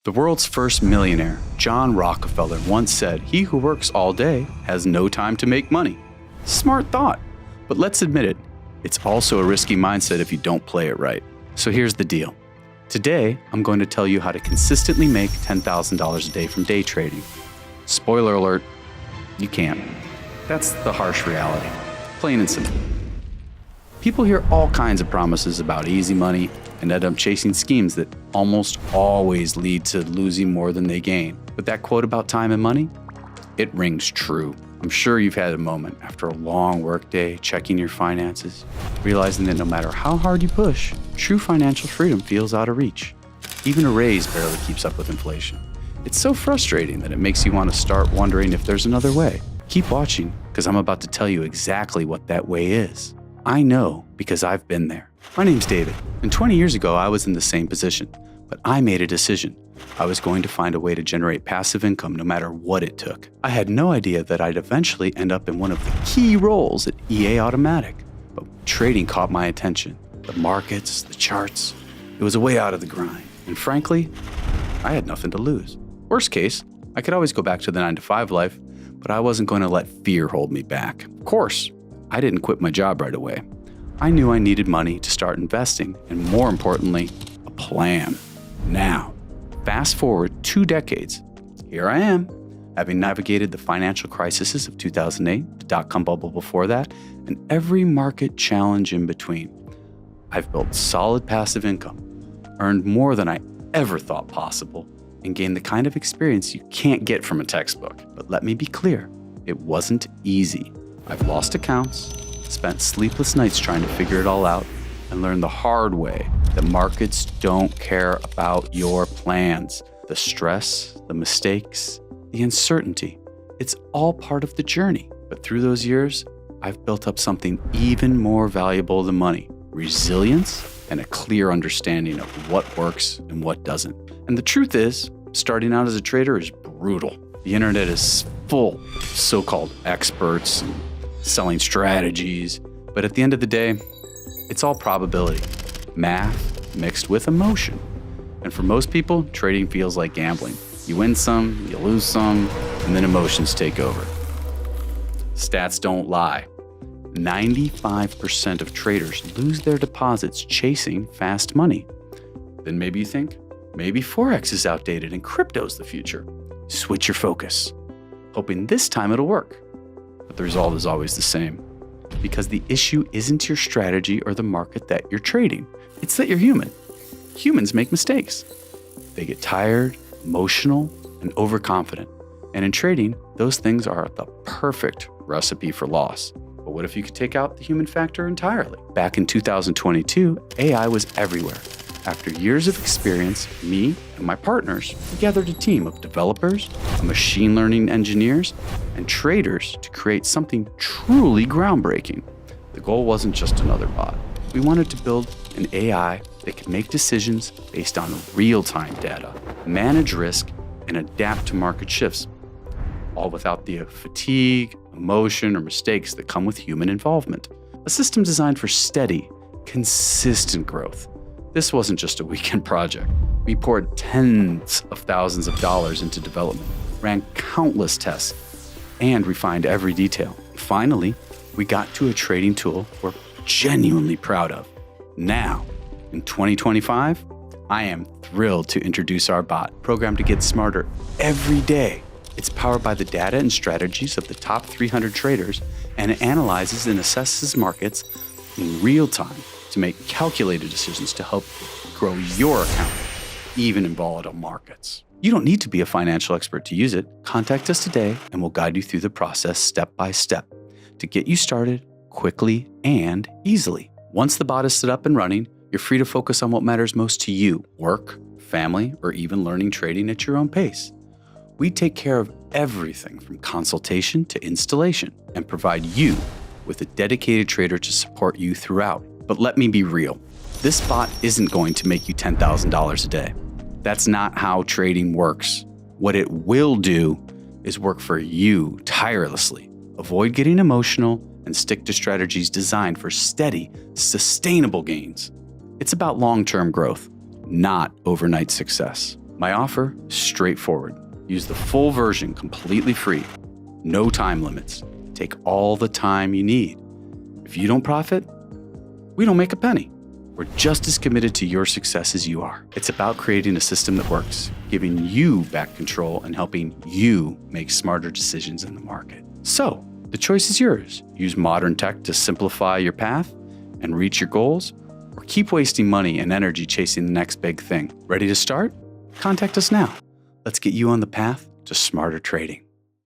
The world's first millionaire, John Rockefeller, once said, "He who works all day has no time to make money." Smart thought, but let's admit it, it's also a risky mindset if you don't play it right. So here's the deal. Today, I'm going to tell you how to consistently make $10,000 a day from day trading. Spoiler alert, you can't. That's the harsh reality, plain and simple. People hear all kinds of promises about easy money and end up chasing schemes that almost always lead to losing more than they gain. But that quote about time and money, it rings true. I'm sure you've had a moment after a long workday checking your finances, realizing that no matter how hard you push, true financial freedom feels out of reach. Even a raise barely keeps up with inflation. It's so frustrating that it makes you want to start wondering if there's another way. Keep watching, because I'm about to tell you exactly what that way is. I know because I've been there. My name's David, and 20 years ago I was in the same position, but I made a decision. I was going to find a way to generate passive income no matter what it took. I had no idea that I'd eventually end up in one of the key roles at EA Automatic, but trading caught my attention. The markets, the charts, it was a way out of the grind, and frankly, I had nothing to lose. Worst case, I could always go back to the 9-to-5 life, but I wasn't going to let fear hold me back. Of course, I didn't quit my job right away. I knew I needed money to start investing, and more importantly, a plan. Now, fast forward 2 decades, here I am, having navigated the financial crises of 2008, the dot-com bubble before that, and every market challenge in between. I've built solid passive income, earned more than I ever thought possible, and gained the kind of experience you can't get from a textbook. But let me be clear, it wasn't easy. I've lost accounts, spent sleepless nights trying to figure it all out, and learned the hard way that markets don't care about your plans. The stress, the mistakes, the uncertainty, it's all part of the journey. But through those years, I've built up something even more valuable than money: resilience and a clear understanding of what works and what doesn't. And the truth is, starting out as a trader is brutal. The internet is full of so-called experts and selling strategies, but at the end of the day, it's all probability, math mixed with emotion. And for most people, trading feels like gambling. You win some, you lose some, and then emotions take over. Stats don't lie. 95% of traders lose their deposits chasing fast money. Then maybe you think, maybe Forex is outdated and crypto's the future. Switch your focus, hoping this time it'll work. But the result is always the same, because the issue isn't your strategy or the market that you're trading. It's that you're human. Humans make mistakes. They get tired, emotional, and overconfident. And in trading, those things are the perfect recipe for loss. But what if you could take out the human factor entirely? Back in 2022, AI was everywhere. After years of experience, me and my partners, we gathered a team of developers, machine learning engineers, and traders to create something truly groundbreaking. The goal wasn't just another bot. We wanted to build an AI that could make decisions based on real-time data, manage risk, and adapt to market shifts, all without the fatigue, emotion, or mistakes that come with human involvement. A system designed for steady, consistent growth. This wasn't just a weekend project. We poured tens of thousands of dollars into development, ran countless tests, and refined every detail. Finally, we got to a trading tool we're genuinely proud of. Now, in 2025, I am thrilled to introduce our bot, programmed to get smarter every day. It's powered by the data and strategies of the top 300 traders, and it analyzes and assesses markets in real time to make calculated decisions to help grow your account, even in volatile markets. You don't need to be a financial expert to use it. Contact us today and we'll guide you through the process step by step to get you started quickly and easily. Once the bot is set up and running, you're free to focus on what matters most to you: work, family, or even learning trading at your own pace. We take care of everything from consultation to installation and provide you with a dedicated trader to support you throughout. But let me be real, this bot isn't going to make you $10,000 a day. That's not how trading works. What it will do is work for you tirelessly. Avoid getting emotional and stick to strategies designed for steady, sustainable gains. It's about long-term growth, not overnight success. My offer is straightforward. Use the full version completely free. No time limits. Take all the time you need. If you don't profit, we don't make a penny. We're just as committed to your success as you are. It's about creating a system that works, giving you back control and helping you make smarter decisions in the market. So, the choice is yours. Use modern tech to simplify your path and reach your goals, or keep wasting money and energy chasing the next big thing. Ready to start? Contact us now. Let's get you on the path to smarter trading.